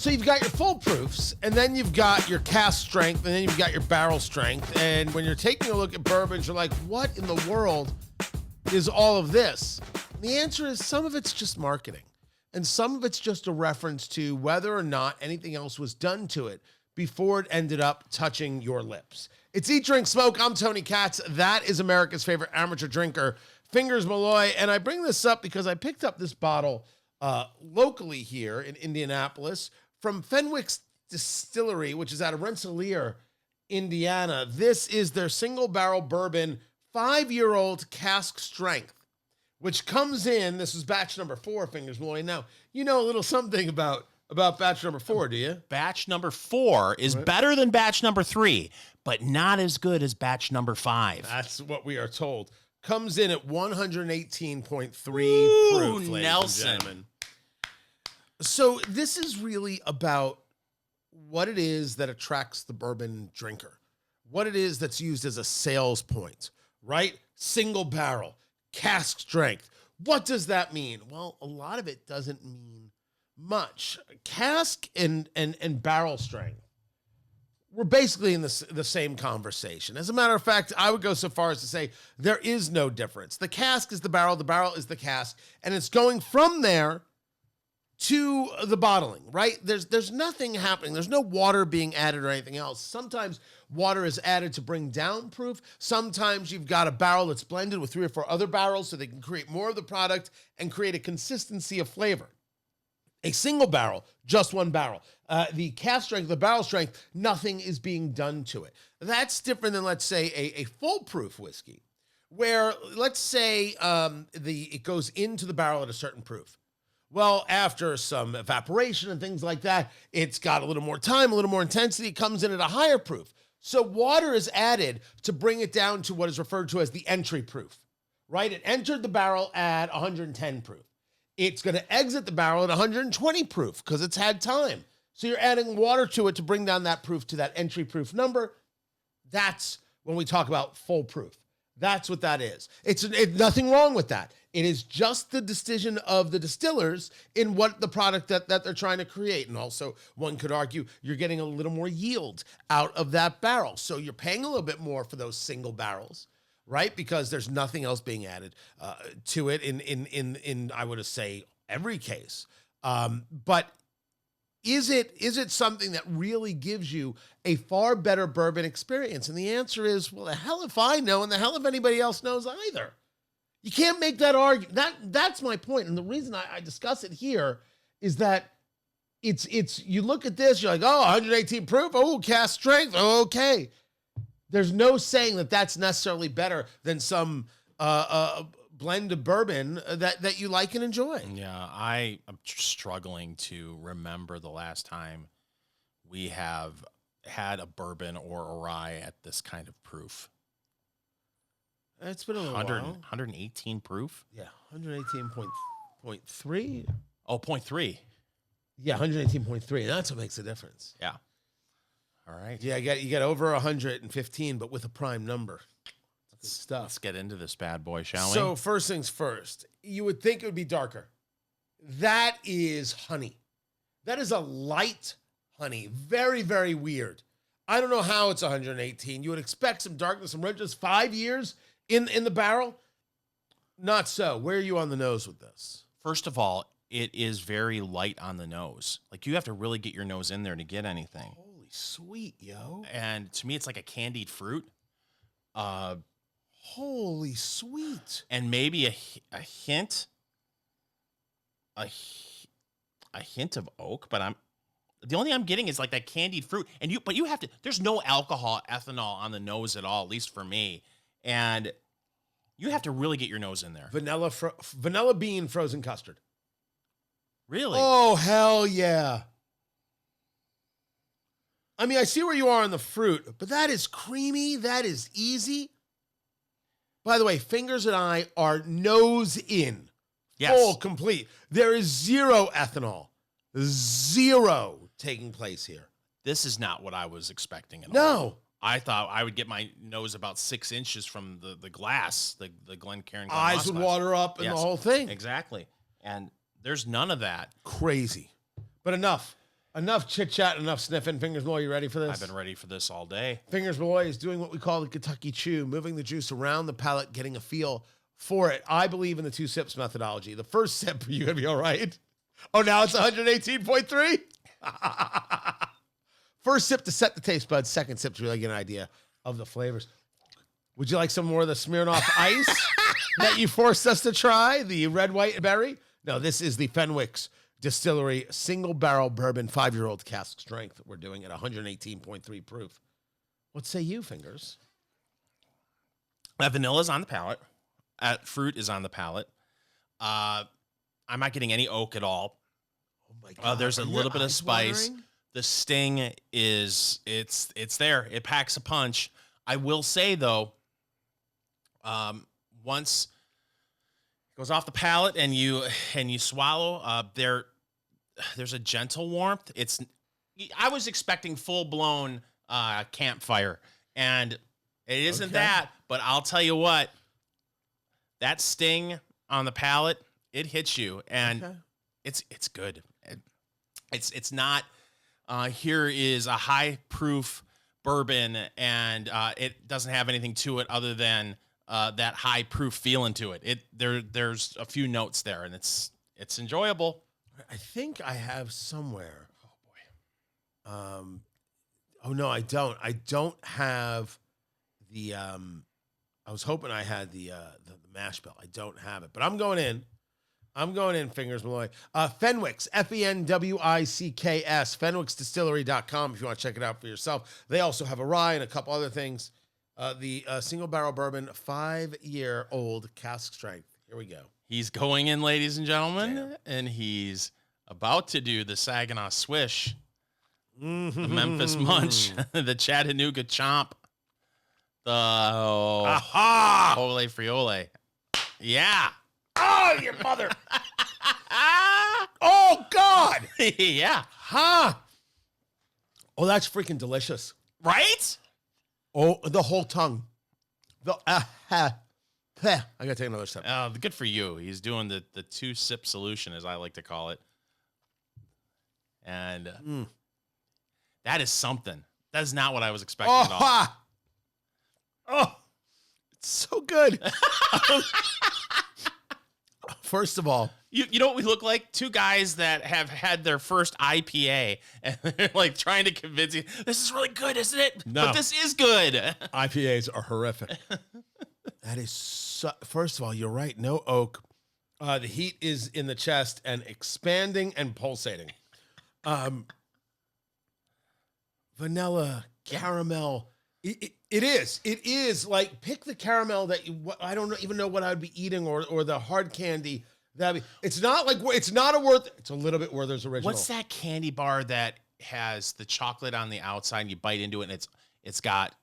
So you've got your full proofs, and then you've got your cask strength, and then you've got your barrel strength. And when you're taking a look at bourbons, you're like, what in the world is all of this? And the answer is some of it's just marketing. And some of it's just a reference to whether or not anything else was done to it before it ended up touching your lips. It's Eat, Drink, Smoke. I'm Tony Katz. That is America's favorite amateur drinker, Fingers Malloy. And I bring this up because I picked up this bottle locally here in Indianapolis from Fenwick's distillery, which is out of Rensselaer, Indiana. This is their single barrel bourbon, 5-year-old cask strength, which comes in, this is batch number 4, Fingers Malloy. Now, you know a little something about batch number 4, do you? Batch number 4 is better than batch number 3, but not as good as batch number 5. That's what we are told. Comes in at 118.3 proof, ladies Nelson. and gentlemen. So this is really about what it is that attracts the bourbon drinker, what it is that's used as a sales point, right? Single barrel, cask strength. What does that mean? Well, a lot of it doesn't mean much. Cask and barrel strength, we're basically in the same conversation. As a matter of fact, I would go so far as to say there is no difference. The cask is the barrel is the cask, and it's going from there to the bottling, right? There's nothing happening. There's no water being added or anything else. Sometimes water is added to bring down proof. Sometimes you've got a barrel that's blended with 3 or 4 other barrels so they can create more of the product and create a consistency of flavor. A single barrel, just one barrel. The cask strength, the barrel strength, nothing is being done to it. That's different than, let's say, a full proof whiskey, where, let's say, it goes into the barrel at a certain proof. Well, after some evaporation and things like that, it's got a little more time, a little more intensity, it comes in at a higher proof. So water is added to bring it down to what is referred to as the entry proof, right? It entered the barrel at 110 proof. It's going to exit the barrel at 120 proof because it's had time. So you're adding water to it to bring down that proof to that entry proof number. That's when we talk about full proof. That's what that is. It's nothing wrong with that. It is just the decision of the distillers in what the product that they're trying to create. And also, one could argue you're getting a little more yield out of that barrel. So you're paying a little bit more for those single barrels, right? Because there's nothing else being added to it in I would say every case. But is it something that really gives you a far better bourbon experience? And the answer is, well, the hell if I know, and the hell if anybody else knows either. You can't make that argument. That's my point. And the reason I discuss it here is that it's you look at this, you're like, oh, 118 proof, oh, cask strength, okay. There's no saying that that's necessarily better than some blend of bourbon that you like and enjoy. Yeah, I am struggling to remember the last time we have had a bourbon or a rye at this kind of proof. It's been a little while. 118 proof? Yeah, 118.3. Oh, 0.3. Yeah, 118.3. That's what makes a difference. Yeah. All right. Yeah, you got over 115, but with a prime number. Good stuff. Let's get into this bad boy, shall we? So first things first, you would think it would be darker. That is honey. That is a light honey. Very, very weird. I don't know how it's 118. You would expect some darkness, some redness. 5 years in the barrel? Not so. Where are you on the nose with this? First of all, it is very light on the nose. Like, you have to really get your nose in there to get anything. Holy sweet, yo. And to me, it's like a candied fruit. Holy sweet. And maybe a hint of oak, but the only thing I'm getting is like that candied fruit. But you have to, there's no alcohol, ethanol on the nose at all, at least for me. And you have to really get your nose in there. Vanilla bean frozen custard. Really? Oh, hell yeah. I mean, I see where you are on the fruit, but that is creamy. That is easy. By the way, Fingers and I are nose in. Yes. Full, complete. There is zero ethanol. Zero taking place here. This is not what I was expecting at all. No. I thought I would get my nose about 6 inches from the glass, the Glencairn. Eyes would water up and the whole thing. Exactly. And there's none of that. Crazy. But enough. Enough chit chat, enough sniffing. Fingers Malloy, you ready for this? I've been ready for this all day. Fingers Malloy is doing what we call the Kentucky Chew, moving the juice around the palate, getting a feel for it. I believe in the 2 sips methodology. The first sip, you're going to be all right. Oh, now it's 118.3? First sip to set the taste buds. Second sip to really get an idea of the flavors. Would you like some more of the Smirnoff Ice that you forced us to try? The red, white, and berry? No, this is the Fenwick's Distillery single barrel bourbon 5-year-old cask strength. We're doing at 118.3 proof. What say you, Fingers? Vanilla is on the palate. Fruit is on the palate. I'm not getting any oak at all. Oh my God. There's a little bit of spice. Watering? The sting is it's there. It packs a punch. I will say though, once it goes off the palate and you swallow, there's a gentle warmth. I was expecting full blown campfire, and it isn't that. But I'll tell you what, that sting on the palate, it hits you, and it's good. It's not. Here is a high proof bourbon, and it doesn't have anything to it other than that high proof feeling to it. There's a few notes there, and it's enjoyable. I think I have somewhere. Oh boy. Oh no, I don't. I don't have the. I was hoping I had the mash bill. I don't have it, but I'm going in. Fingers Malloy. Fenwick's, Fenwicks, Fenwicksdistillery.com if you want to check it out for yourself. They also have a rye and a couple other things. The single barrel bourbon, 5-year-old cask strength. Here we go. He's going in, ladies and gentlemen, and he's about to do the Saginaw Swish, the Memphis Munch, the Chattanooga Chomp, the Ole Friole. Yeah. Oh, your mother. Oh, God. Yeah. Huh. Oh, that's freaking delicious. Right? Oh, the whole tongue. I got to take another sip. Good for you. He's doing the 2-sip solution, as I like to call it. And that is something. That is not what I was expecting at all. Oh, it's so good. First of all, you know what we look like? 2 guys that have had their first IPA, and they're like trying to convince you, this is really good, isn't it? No. But this is good. IPAs are horrific. That is first of all, you're right. No oak. The heat is in the chest and expanding and pulsating. Vanilla, caramel. It is like, pick the caramel that I don't even know what I'd be eating, or the hard candy. It's not a little bit Werther's Original. What's that candy bar that has the chocolate on the outside and you bite into it and it's got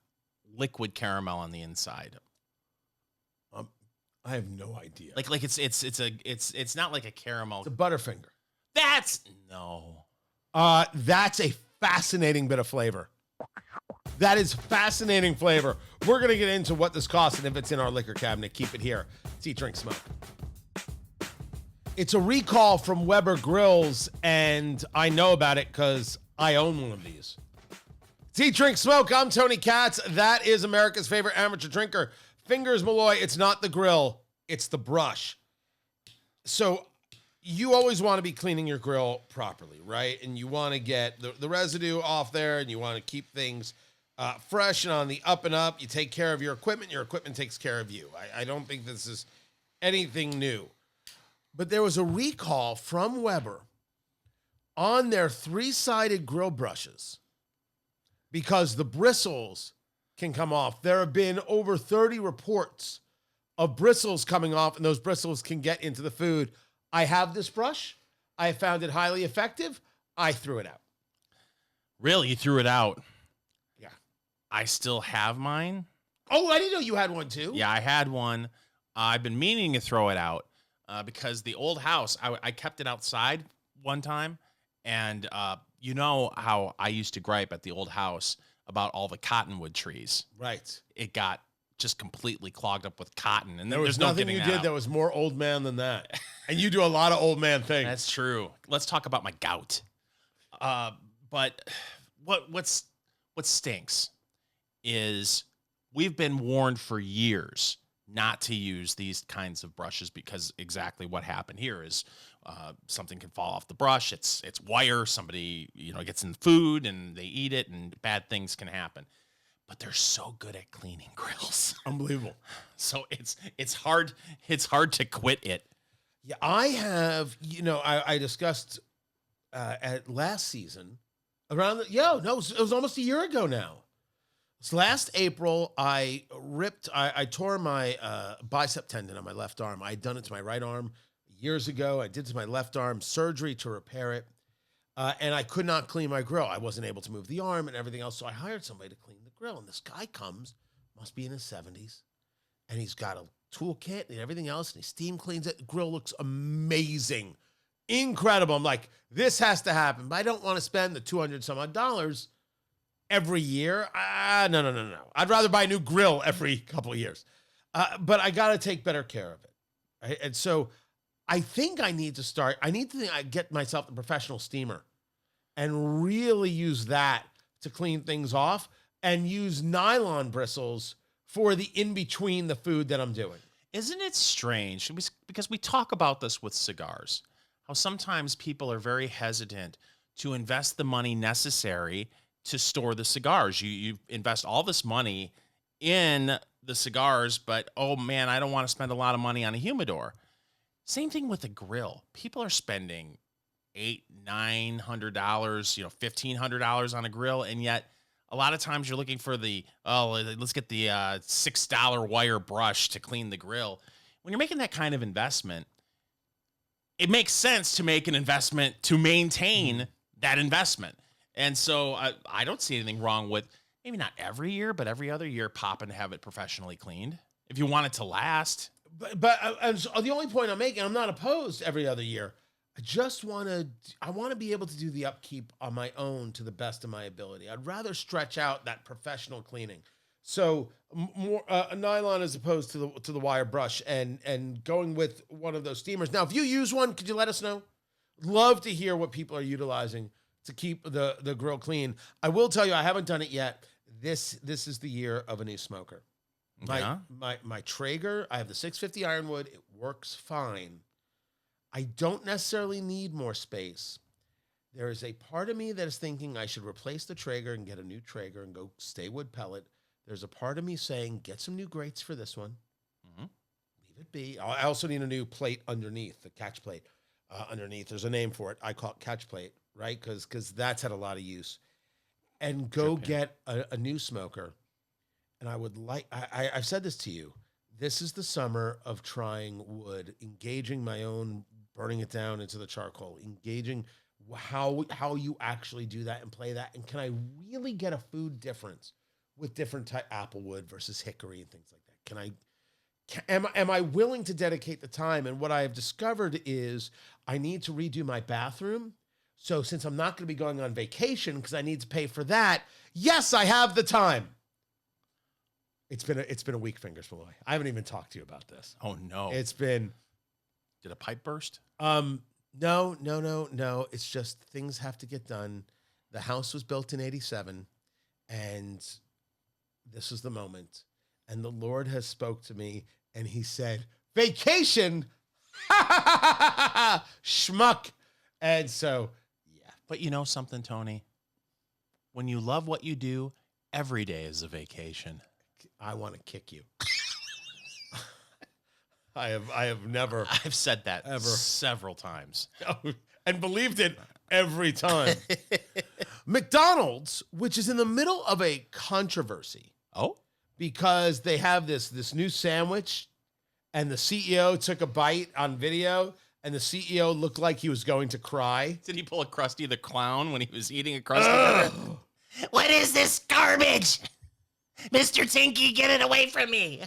liquid caramel on the inside? I have no idea. Like it's not like a caramel. It's a Butterfinger. That's a fascinating bit of flavor. That is fascinating flavor. We're going to get into what this costs and if it's in our liquor cabinet. Keep it here. It's Eat, Drink, Smoke. It's a recall from Weber Grills, and I know about it because I own one of these. It's Eat, Drink, Smoke. I'm Tony Katz. That is America's favorite amateur drinker, Fingers Malloy. It's not the grill. It's the brush. So you always want to be cleaning your grill properly, right? And you want to get the residue off there, and you want to keep things fresh and on the up and up. You take care of your equipment takes care of you. I don't think this is anything new. But there was a recall from Weber on their 3-sided grill brushes because the bristles can come off. There have been over 30 reports of bristles coming off, and those bristles can get into the food. I have this brush. I found it highly effective. I threw it out. Really? You threw it out? Yeah. I still have mine. Oh, I didn't know you had one too. Yeah, I had one. I've been meaning to throw it out because the old house, I kept it outside one time. And you know how I used to gripe at the old house about all the cottonwood trees. Right. It got just completely clogged up with cotton. And there was nothing you did that was more old man than that. And you do a lot of old man things. That's true. Let's talk about my gout. But what stinks is we've been warned for years not to use these kinds of brushes because exactly what happened here is something can fall off the brush. It's wire. Somebody gets in food and they eat it, and bad things can happen. But they're so good at cleaning grills. Unbelievable. So it's hard to quit it. Yeah, I have. I discussed at last season around. It was almost a year ago now. This last April, I tore my bicep tendon on my left arm. I had done it to my right arm years ago. I did it to my left arm, surgery to repair it. And I could not clean my grill. I wasn't able to move the arm and everything else. So I hired somebody to clean the grill. And this guy comes, must be in his 70s. And he's got a toolkit and everything else. And he steam cleans it. The grill looks amazing. Incredible. I'm like, this has to happen. But I don't want to spend the $200 some odd every year. No. I'd rather buy a new grill every couple of years. But I got to take better care of it. Right? And so I think I need to get myself a professional steamer and really use that to clean things off and use nylon bristles for the in-between the food that I'm doing. Isn't it strange? Because we talk about this with cigars, how sometimes people are very hesitant to invest the money necessary to store the cigars. You invest all this money in the cigars, but oh man, I don't want to spend a lot of money on a humidor. Same thing with a grill. People are spending $800-900, $1,500 on a grill, and yet a lot of times you're looking for let's get the $6 wire brush to clean the grill. When you're making that kind of investment, it makes sense to make an investment to maintain that investment. And so I don't see anything wrong with maybe not every year, but every other year popping to have it professionally cleaned if you want it to last. But the only point I'm making, I'm not opposed every other year. I want to be able to do the upkeep on my own to the best of my ability. I'd rather stretch out that professional cleaning. So more a nylon as opposed to the wire brush and going with one of those steamers. Now, if you use one, could you let us know? Love to hear what people are utilizing to keep the grill clean. I will tell you, I haven't done it yet. This is the year of a new smoker. My Traeger, I have the 650 Ironwood. It works fine. I don't necessarily need more space. There is a part of me that is thinking I should replace the Traeger and get a new Traeger and go stay wood pellet. There's a part of me saying, get some new grates for this one. Mm-hmm. Leave it be. I also need a new plate underneath, the catch plate underneath. There's a name for it. I call it catch plate, right? Because that's had a lot of use. And go get a new smoker. And I would I've said this to you. This is the summer of trying wood, engaging my own, burning it down into the charcoal, engaging how you actually do that and play that. And can I really get a food difference with different type applewood versus hickory and things like that? Am I willing to dedicate the time? And what I have discovered is I need to redo my bathroom. So since I'm not going to be going on vacation because I need to pay for that, yes, I have the time. It's been a week, Fingers Malloy. I haven't even talked to you about this. Oh no. Did a pipe burst? No. It's just things have to get done. The house was built in 1987, and this is the moment. And the Lord has spoke to me, and he said, vacation, schmuck. And so, yeah. But you know something, Tony? When you love what you do, every day is a vacation. I want to kick you. I have never. I've said that ever several times and believed it every time. McDonald's, which is in the middle of a controversy. Oh, because they have this new sandwich, and the CEO took a bite on video, and the CEO looked like he was going to cry. Did he pull a Krusty the Clown when he was eating a Krusty? What is this garbage? Mr. Tinky, get it away from me.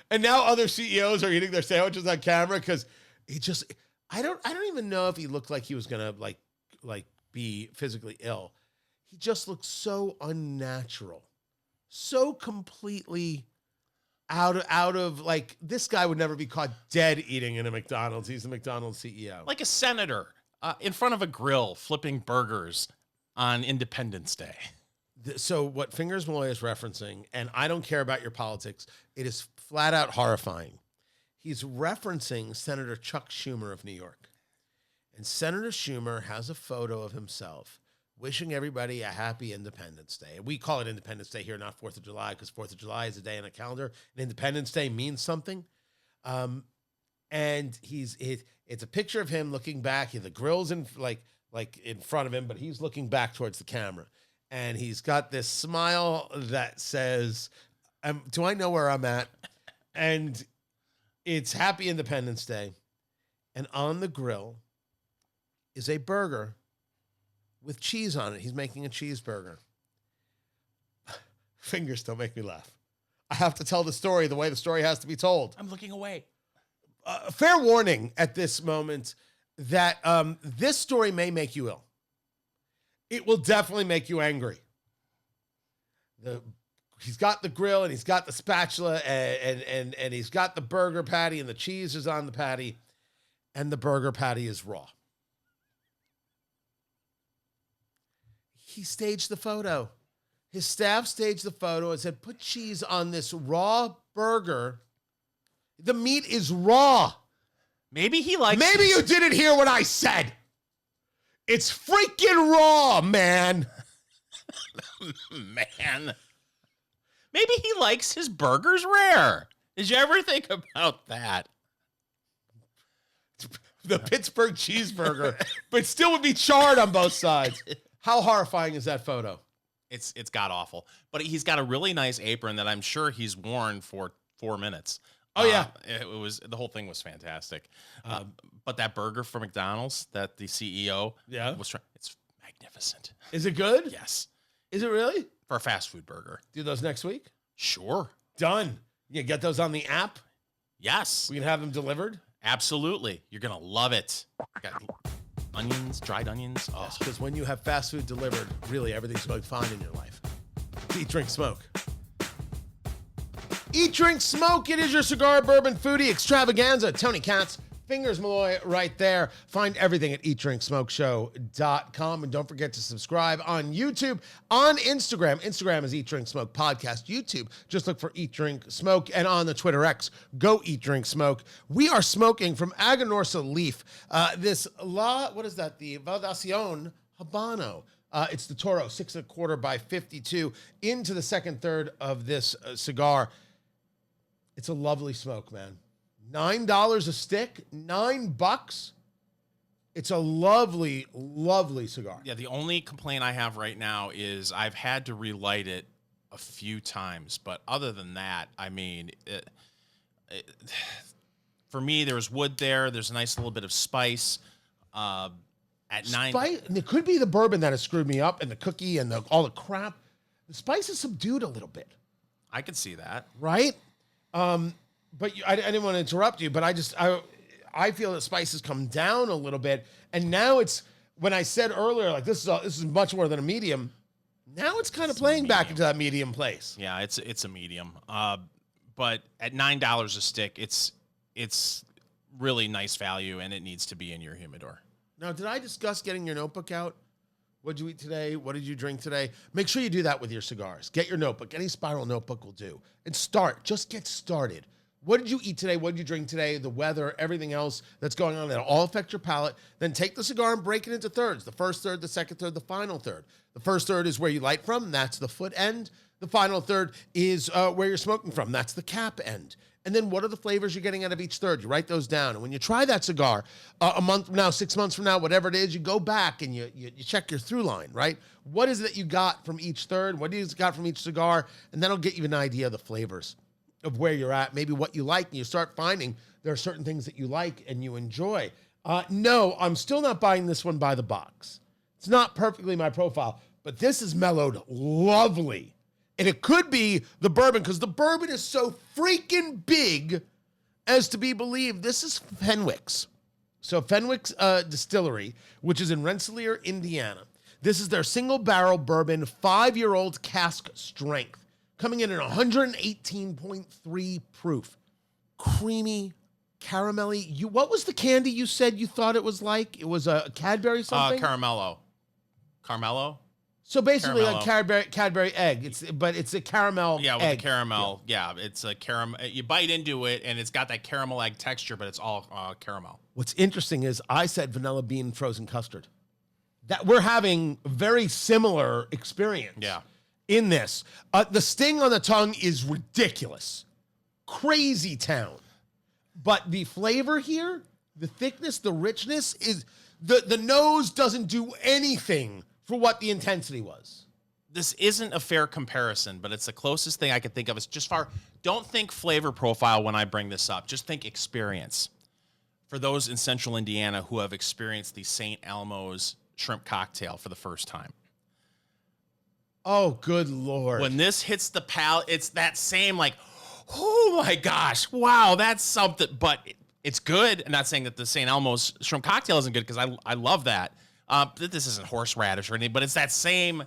And now other CEOs are eating their sandwiches on camera because I don't even know if he looked like he was gonna like be physically ill. He just looked so unnatural, so completely out of like, this guy would never be caught dead eating in a McDonald's. He's the McDonald's CEO. Like a senator in front of a grill flipping burgers on Independence Day. So what Fingers Malloy is referencing, and I don't care about your politics, it is flat out horrifying. He's referencing Senator Chuck Schumer of New York. And Senator Schumer has a photo of himself wishing everybody a happy Independence Day. We call it Independence Day here, not 4th of July, because 4th of July is a day on a calendar. And Independence Day means something. And it's a picture of him looking back. The grill's in in front of him, but he's looking back towards the camera. And he's got this smile that says, do I know where I'm at? And it's Happy Independence Day. And on the grill is a burger with cheese on it. He's making a cheeseburger. Fingers don't make me laugh. I have to tell the story the way the story has to be told. I'm looking away. Fair warning at this moment that this story may make you ill. It will definitely make you angry. He's got the grill and he's got the spatula and he's got the burger patty and the cheese is on the patty and the burger patty is raw. He staged the photo. His staff staged the photo and said, put cheese on this raw burger. The meat is raw. Maybe he likes... Maybe you didn't hear what I said. It's freaking raw, man. Man. Maybe he likes his burgers rare. Did you ever think about that? The Pittsburgh cheeseburger, but still would be charred on both sides. How horrifying is that photo? It's god awful. But he's got a really nice apron that I'm sure he's worn for 4 minutes. Oh yeah, the whole thing was fantastic. But that burger from McDonald's that the CEO was trying, it's magnificent. Is it good? Yes. Is it really? For a fast food burger. Do those next week? Sure. Done. You get those on the app? Yes. We can have them delivered? Absolutely. You're going to love it. Got onions, dried onions. Oh. Yes, because when you have fast food delivered, really everything's going fine in your life. Eat, drink, smoke. Eat, drink, smoke. It is your cigar bourbon foodie extravaganza. Tony Katz, Fingers Malloy right there. Find everything at eatdrinksmokeshow.com. And don't forget to subscribe on YouTube, on Instagram. Instagram is Eat, Drink, Smoke Podcast. YouTube, just look for Eat, Drink, Smoke. And on the Twitter X, go Eat, Drink, Smoke. We are smoking from Aganorsa Leaf. What is that? The Valdacion Habano. It's the Toro, 6 1/4 by 52, into the second third of this cigar. It's a lovely smoke, man. $9 a stick, $9. It's a lovely, lovely cigar. Yeah, the only complaint I have right now is I've had to relight it a few times, but other than that, I mean, for me, there's wood there. There's a nice little bit of spice. At spice, and it could be the bourbon that has screwed me up, and the cookie, and all the crap. The spice is subdued a little bit. I could see that, right? But I didn't want to interrupt you, but I feel that spice has come down a little bit, and now it's, when I said earlier, like this is much more than a medium. Now it's kind of playing back into that medium place. Yeah, it's a medium. But at $9 a stick, it's really nice value, and it needs to be in your humidor. Now, did I discuss getting your notebook out? What did you eat today? What did you drink today? Make sure you do that with your cigars. Get your notebook. Any spiral notebook will do. And start. Just get started. What did you eat today? What did you drink today? The weather, everything else that's going on. That'll all affect your palate. Then take the cigar and break it into thirds. The first third, the second third, the final third. The first third is where you light from. That's the foot end. The final third is where you're smoking from. That's the cap end. And then what are the flavors you're getting out of each third? You write those down. And when you try that cigar a month from now, 6 months from now, whatever it is, you go back and you check your through line, right? What is it that you got from each third? What do you got from each cigar? And that'll get you an idea of the flavors of where you're at, maybe what you like. And you start finding there are certain things that you like and you enjoy. No, I'm still not buying this one by the box. It's not perfectly my profile, but this is mellowed lovely. And it could be the bourbon, because the bourbon is so freaking big as to be believed. This is Fenwick's. So Fenwick's Distillery, which is in Rensselaer, Indiana. This is their single barrel bourbon, 5-year-old cask strength, coming in at 118.3 proof. Creamy caramelly. What was the candy you said you thought it was like? It was a Cadbury something? Carmelo? So basically Caramello. like Cadbury egg. It's a caramel Yeah, with egg. the caramel. Yeah, it's a caramel. You bite into it, and it's got that caramel egg texture, but it's all caramel. What's interesting is I said vanilla bean frozen custard. That we're having very similar experience. Yeah. In this. The sting on the tongue is ridiculous. Crazy town. But the flavor here, the thickness, the richness is the nose doesn't do anything for what the intensity was. This isn't a fair comparison, but it's the closest thing I could think of. It's just don't think flavor profile when I bring this up. Just think experience. For those in central Indiana who have experienced the St. Elmo's shrimp cocktail for the first time. Oh, good Lord. When this hits the palate, it's that same like, oh my gosh, wow, that's something. But it's good. I'm not saying that the St. Elmo's shrimp cocktail isn't good because I love that. This isn't horseradish or anything, but it's that same.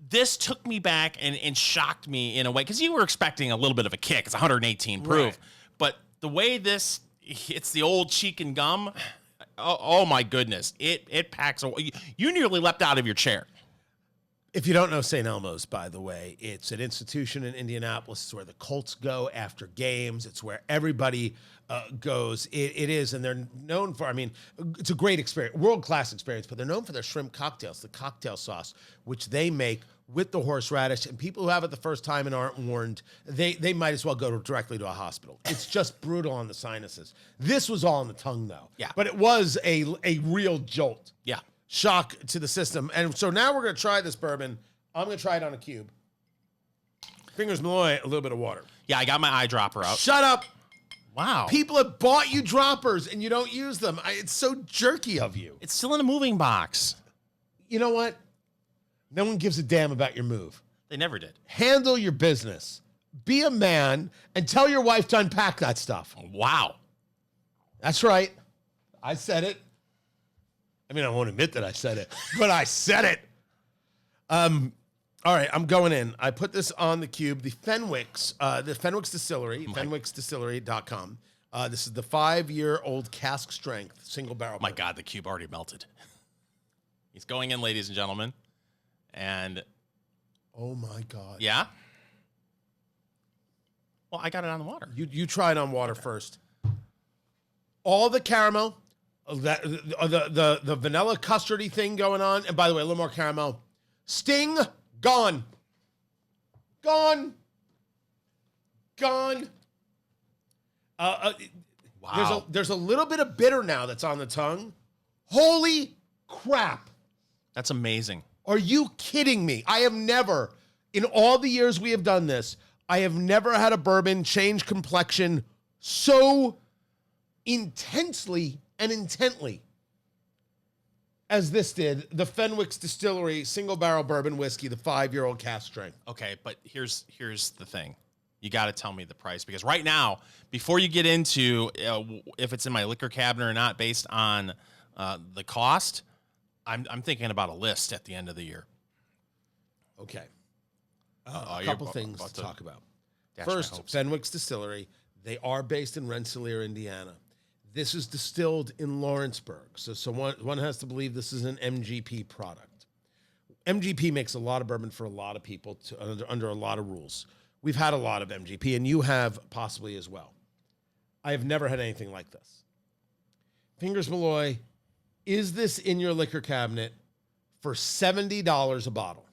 This took me back and shocked me in a way because you were expecting a little bit of a kick. It's 118 proof, right. But the way this hits the old cheek and gum, oh my goodness, it packs. You nearly leapt out of your chair. If you don't know St. Elmo's, by the way, it's an institution in Indianapolis. It's where the Colts go after games. It's where everybody goes. It is, and they're known for, it's a great experience, world-class experience, but they're known for their shrimp cocktails, the cocktail sauce, which they make with the horseradish. And people who have it the first time and aren't warned, they might as well go directly to a hospital. It's just brutal on the sinuses. This was all on the tongue, though. Yeah. But it was a real jolt. Yeah. Shock to the system. And so now we're going to try this bourbon. I'm going to try it on a cube. Fingers Malloy, a little bit of water. Yeah, I got my eyedropper out. Shut up. Wow. People have bought you droppers and you don't use them. It's so jerky of you. It's still in a moving box. You know what? No one gives a damn about your move. They never did. Handle your business. Be a man and tell your wife to unpack that stuff. Wow. That's right. I said it. I won't admit that I said it, but I said it. All right, I'm going in. I put this on the cube. The Fenwick's Distillery, fenwicksdistillery.com. This is the 5-year-old cask strength single barrel. My God, the cube already melted. He's going in, ladies and gentlemen. And oh my God. Yeah. Well, I got it on the water. You try it on water first. All the caramel, the vanilla custardy thing going on, and by the way, a little more caramel. Sting gone. Gone. Wow. There's a little bit of bitter now that's on the tongue. Holy crap. That's amazing. Are you kidding me? I have never, in all the years we have done this, I have never had a bourbon change complexion so intensely and intently as this did. The Fenwick's Distillery single barrel bourbon whiskey, the 5-year-old cask strength. Okay, but here's the thing. You got to tell me the price because right now, before you get into if it's in my liquor cabinet or not, based on the cost, I'm thinking about a list at the end of the year. Okay. A couple things to talk about. First, Fenwick's Distillery. They are based in Rensselaer, Indiana. This is distilled in Lawrenceburg. So one has to believe this is an MGP product. MGP makes a lot of bourbon for a lot of people under a lot of rules. We've had a lot of MGP, and you have possibly as well. I have never had anything like this. Fingers Malloy, is this in your liquor cabinet for $70 a bottle?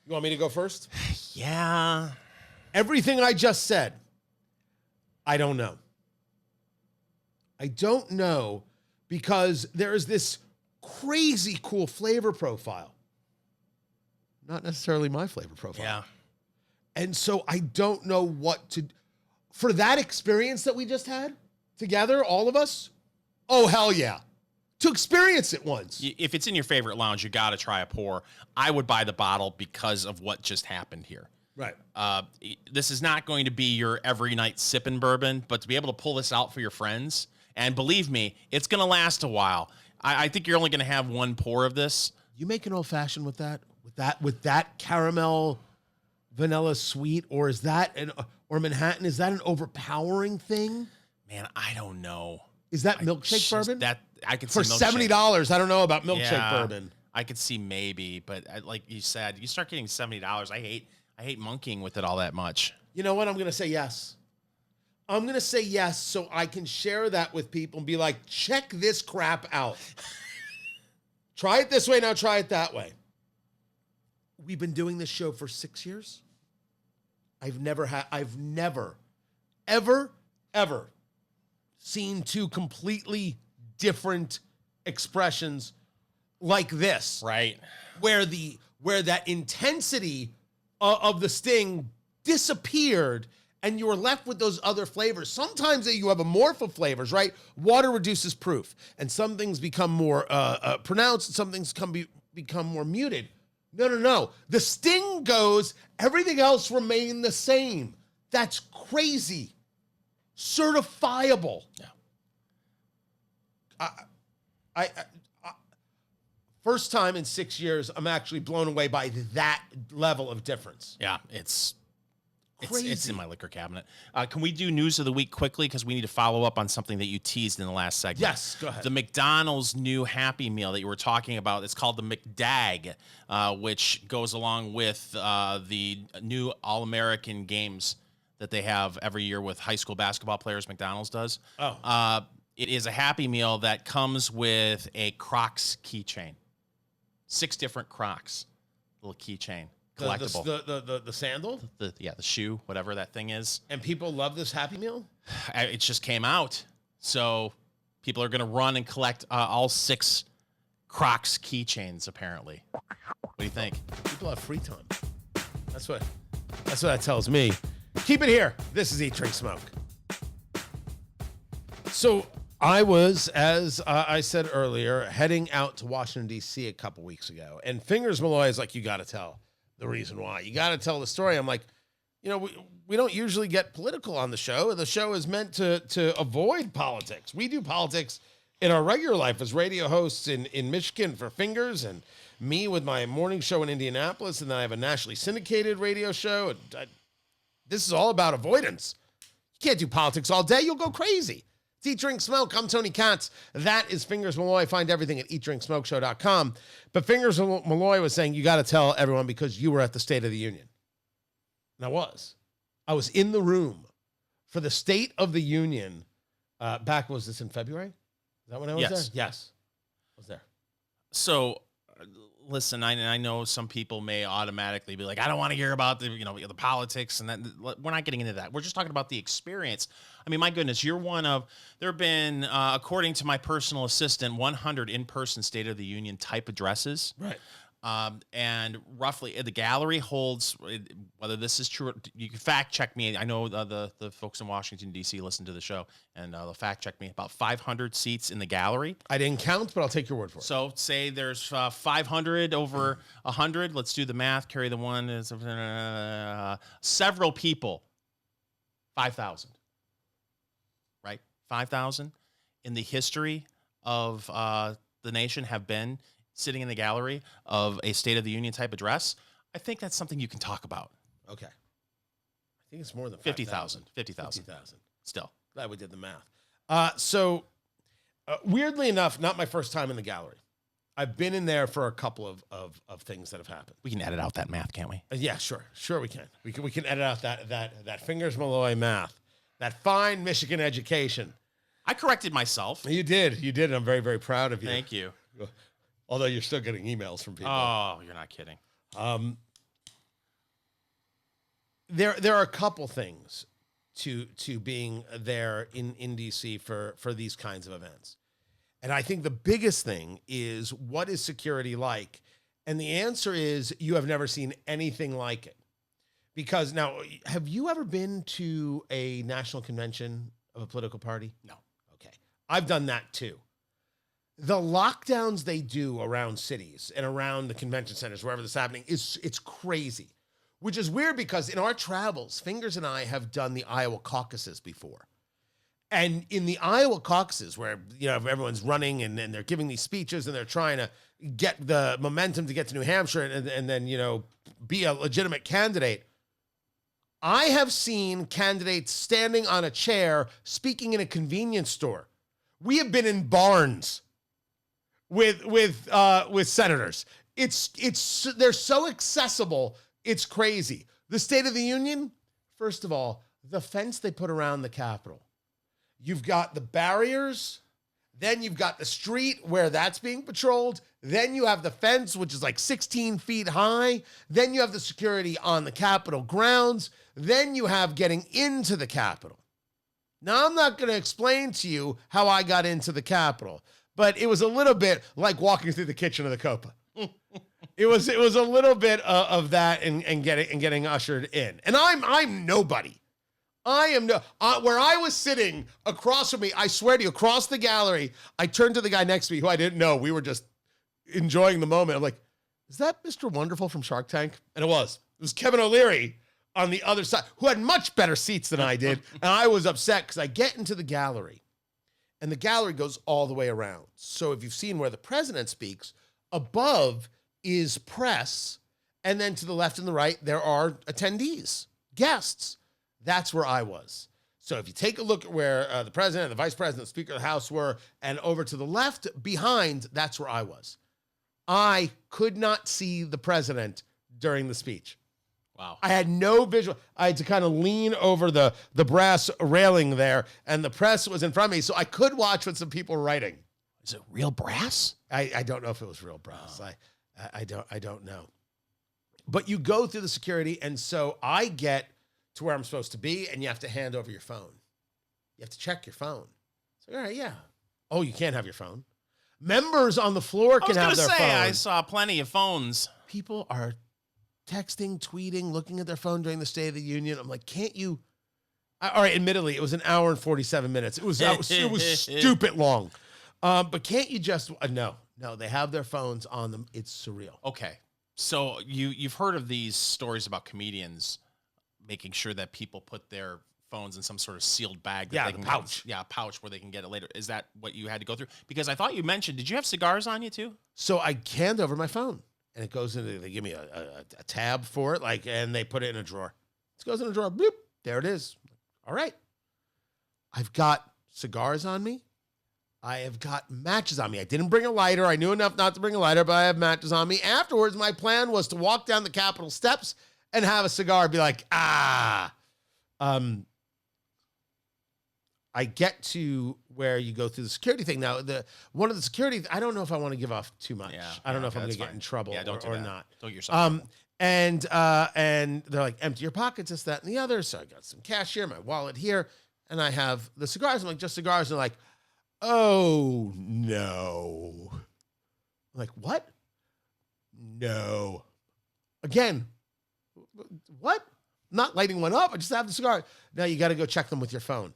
You want me to go first? Yeah. Everything I just said, I don't know. I don't know because there is this crazy cool flavor profile. Not necessarily my flavor profile. Yeah. And so I don't know what to... For that experience that we just had together, all of us, oh, hell yeah. To experience it once. If it's in your favorite lounge, you got to try a pour. I would buy the bottle because of what just happened here. Right. This is not going to be your every night sipping bourbon, but to be able to pull this out for your friends, and believe me, it's going to last a while. I think you're only going to have one pour of this. You make an old fashioned with that caramel vanilla sweet, or is that or Manhattan? Is that an overpowering thing? Man, I don't know. Is that milkshake bourbon? That I could For see milkshake. $70. I don't know about milkshake Yeah, bourbon. I could see maybe, but like you said, you start getting $70. I hate monkeying with it all that much. You know what? I'm gonna say yes. I'm gonna say yes so I can share that with people and be like, check this crap out. Try it this way, now try it that way. We've been doing this show for 6 years. I've never, ever seen two completely different expressions like this. Right. Where that intensity of the sting disappeared and you were left with those other flavors. Sometimes you have a morph of flavors, right? Water reduces proof, and some things become more pronounced, and some things become more muted. No. The sting goes, everything else remain the same. That's crazy. Certifiable. Yeah. I first time in 6 years, I'm actually blown away by that level of difference. Yeah, it's Crazy. in my liquor cabinet. Can we do news of the week quickly? Because we need to follow up on something that you teased in the last segment. Yes, go ahead. The McDonald's new Happy Meal that you were talking about, it's called the McDag, which goes along with the new All-American games that they have every year with high school basketball players. McDonald's does. It is a Happy Meal that comes with a Crocs keychain. 6 different Crocs, little keychain. Collectible. The sandal? The shoe, whatever that thing is. And people love this Happy Meal? It just came out. So people are going to run and collect all 6 Crocs keychains, apparently. What do you think? People have free time. That's what that tells me. Keep it here. This is Eat, Drink, Smoke. So I was, as I said earlier, heading out to Washington, D.C. a couple weeks ago. And Fingers Malloy is like, you got to tell the reason why. You got to tell the story. I'm like, we don't usually get political on the show. The show is meant to avoid politics. We do politics in our regular life as radio hosts in Michigan for Fingers, and me with my morning show in Indianapolis, and then I have a nationally syndicated radio show. And this is all about avoidance. You can't do politics all day. You'll go crazy. It's Eat, Drink, Smoke. I'm Tony Katz. That is Fingers Malloy. Find everything at eatdrinksmokeshow.com. But Fingers Malloy was saying, you got to tell everyone because you were at the State of the Union. And I was in the room for the State of the Union. Was this in February? Is that when I was there? Yes. I was there. So, listen, I know some people may automatically be like, I don't want to hear about the politics, and that we're not getting into that. We're just talking about the experience. I mean, my goodness, there have been, according to my personal assistant, 100 in-person State of the Union type addresses. Right. And roughly the gallery holds, whether this is true, you can fact check me. I know the folks in Washington, D.C. listen to the show, and they'll fact check me. About 500 seats in the gallery. I didn't count, but I'll take your word for it. So say there's 500 over 100. Let's do the math. Carry the one. Several people. 5,000. Right? 5,000 in the history of the nation have been sitting in the gallery of a State of the Union type address. I think that's something you can talk about. Okay. I think it's more than 50,000. 50,000. Still. Glad we did the math. So weirdly enough, not my first time in the gallery. I've been in there for a couple of things that have happened. We can edit out that math, can't we? Yeah, sure we can. We can edit out that Fingers Malloy math, that fine Michigan education. I corrected myself. You did. And I'm very, very proud of you. Thank you. Although you're still getting emails from people. Oh, you're not kidding. There are a couple things to being there in DC for these kinds of events. And I think the biggest thing is, what is security like? And the answer is, you have never seen anything like it. Because now, have you ever been to a national convention of a political party? No. Okay. I've done that too. The lockdowns they do around cities and around the convention centers, wherever this is happening, it's crazy. Which is weird because in our travels, Fingers and I have done the Iowa caucuses before. And in the Iowa caucuses, where everyone's running and they're giving these speeches and they're trying to get the momentum to get to New Hampshire and then be a legitimate candidate, I have seen candidates standing on a chair speaking in a convenience store. We have been in barns with senators. They're so accessible. It's crazy. The State of the Union, first of all, the fence they put around the Capitol. You've got the barriers, then you've got the street where that's being patrolled, then you have the fence, which is like 16 feet high, then you have the security on the Capitol grounds, then you have getting into the Capitol. Now, I'm not going to explain to you how I got into the Capitol, but it was a little bit like walking through the kitchen of the Copa. It was a little bit of that and getting ushered in. And I'm nobody. I am no, where I was sitting across from me, I swear to you, across the gallery, I turned to the guy next to me who I didn't know. We were just enjoying the moment. I'm like, is that Mr. Wonderful from Shark Tank? And it was. It was Kevin O'Leary on the other side, who had much better seats than I did. And I was upset because I get into the gallery, and the gallery goes all the way around. So if you've seen where the president speaks, above is press, and then to the left and the right, there are attendees, guests. That's where I was. So if you take a look at where the president, the vice president, the speaker of the House were, and over to the left behind, that's where I was. I could not see the president during the speech. Wow. I had no visual. I had to kind of lean over the brass railing there, and the press was in front of me, so I could watch what some people were writing. Is it real brass? I don't know if it was real brass. Oh. I don't know. But you go through the security, and so I get to where I'm supposed to be, and you have to hand over your phone. You have to check your phone. So, all right, yeah. Oh, you can't have your phone. Members on the floor can have their phone. I saw plenty of phones. People are texting, tweeting, looking at their phone during the State of the Union. I'm like, can't you? All right, admittedly, it was an hour and 47 minutes. It was stupid long. But can't you just, no, they have their phones on them. It's surreal. Okay. So you've heard of these stories about comedians making sure that people put their phones in some sort of sealed bag. That they can pouch. A pouch where they can get it later. Is that what you had to go through? Because I thought you mentioned, did you have cigars on you too? So I hand over my phone, and it goes into, they give me a tab for it, and they put it in a drawer. It goes in a drawer, bloop, there it is. All right. I've got cigars on me. I have got matches on me. I didn't bring a lighter. I knew enough not to bring a lighter, but I have matches on me. Afterwards, my plan was to walk down the Capitol steps and have a cigar, be like, I get to where you go through the security thing. Now, one of the security, I don't know if I want to give off too much. Yeah, I don't know if I'm going to get in trouble or not. Don't get yourself. And they're like, empty your pockets, this, that, and the other. So I got some cash here, my wallet here, and I have the cigars. I'm like, just cigars. And they're like, oh, no. I'm like, what? No. Again, what? Not lighting one up. I just have the cigar. Now you got to go check them with your phone.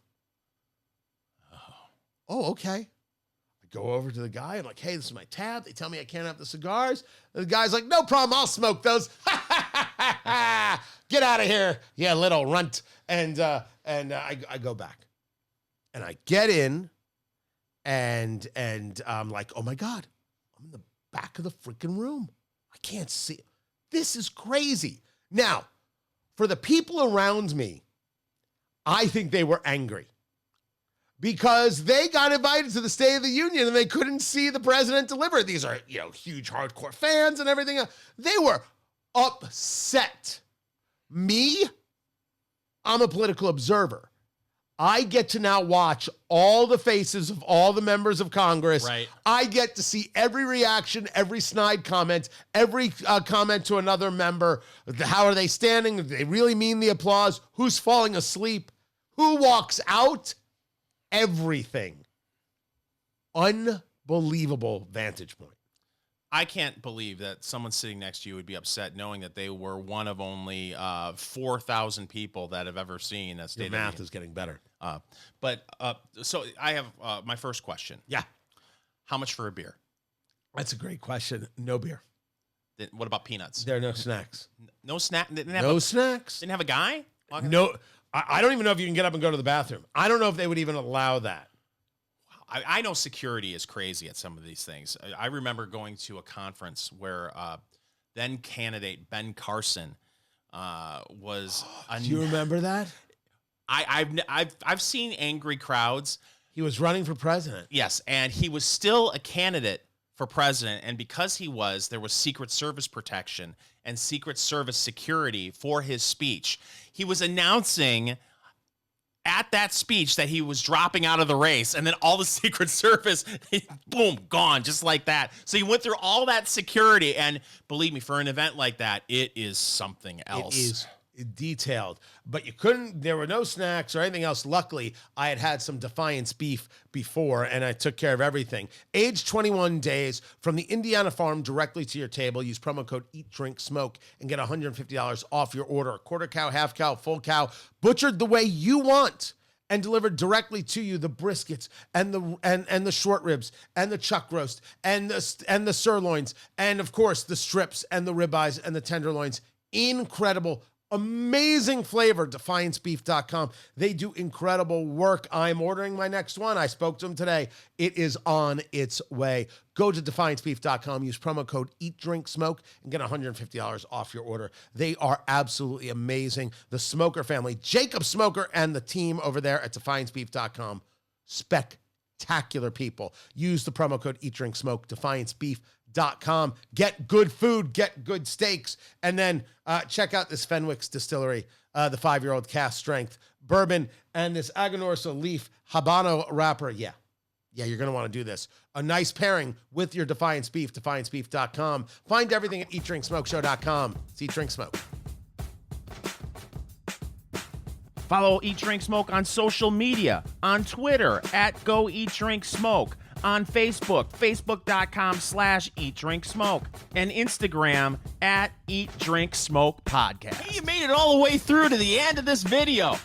Oh, okay. I go over to the guy. I'm like, hey, this is my tab. They tell me I can't have the cigars. The guy's like, no problem. I'll smoke those. Get out of here, you little runt. And I go back. And I get in, and I'm like, oh, my God. I'm in the back of the freaking room. I can't see. This is crazy. Now, for the people around me, I think they were angry because they got invited to the State of the Union and they couldn't see the president deliver. These are, huge hardcore fans and everything else. They were upset. Me, I'm a political observer. I get to now watch all the faces of all the members of Congress. Right. I get to see every reaction, every snide comment, every comment to another member. How are they standing? Do they really mean the applause? Who's falling asleep? Who walks out? Everything. Unbelievable vantage point. I can't believe that someone sitting next to you would be upset knowing that they were one of only 4,000 people that have ever seen a State of the Union. Math is getting better. So I have my first question. Yeah. How much for a beer? That's a great question. No beer. What about peanuts? There are no snacks. No snack. No snacks. Didn't have a guy? No. I don't even know if you can get up and go to the bathroom. I don't know if they would even allow that. I know security is crazy at some of these things. I remember going to a conference where then candidate Ben Carson was. Do you remember that? I've seen angry crowds. He was running for president. Yes, and he was still a candidate for president, and because there was Secret Service protection and Secret Service security for his speech. He was announcing at that speech that he was dropping out of the race, and then all the Secret Service, boom, gone, just like that. So he went through all that security, and believe me, for an event like that, it is something else. It is detailed, but there were no snacks or anything else. Luckily, I had some Defiance beef before, and I took care of everything. Aged 21 days from the Indiana farm directly to your table. Use promo code Eat Drink Smoke and get $150 off your order. Quarter cow, half cow, full cow, butchered the way you want and delivered directly to you. The briskets and the short ribs and the chuck roast and the sirloins and of course the strips and the ribeyes and the tenderloins. Incredible. Amazing flavor, defiancebeef.com. They do incredible work. I'm ordering my next one. I spoke to them today. It is on its way. Go to defiancebeef.com, use promo code EatDrinkSmoke, and get $150 off your order. They are absolutely amazing. The Smoker family, Jacob Smoker and the team over there at defiancebeef.com, spectacular people. Use the promo code EatDrinkSmoke, defiancebeef.com. Get good food, get good steaks, and then check out this Fenwick's distillery, the 5-year-old Cask Strength Bourbon, and this Aganorsa Leaf Habano wrapper. Yeah, you're going to want to do this. A nice pairing with your Defiance Beef, defiancebeef.com. Find everything at eatdrinksmokeshow.com. It's Eat Drink Smoke. Follow Eat Drink Smoke on social media, on Twitter at Go Eat Drink Smoke, on Facebook, facebook.com/Eat Drink Smoke, and Instagram at Eat Drink Smoke Podcast. Hey, you made it all the way through to the end of this video.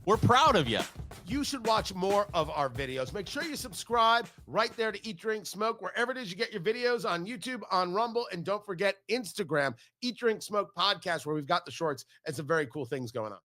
We're proud of you. You should watch more of our videos. Make sure you subscribe right there to Eat Drink Smoke, wherever it is you get your videos, on YouTube, on Rumble, and don't forget Instagram, Eat Drink Smoke Podcast, where we've got the shorts and some very cool things going on.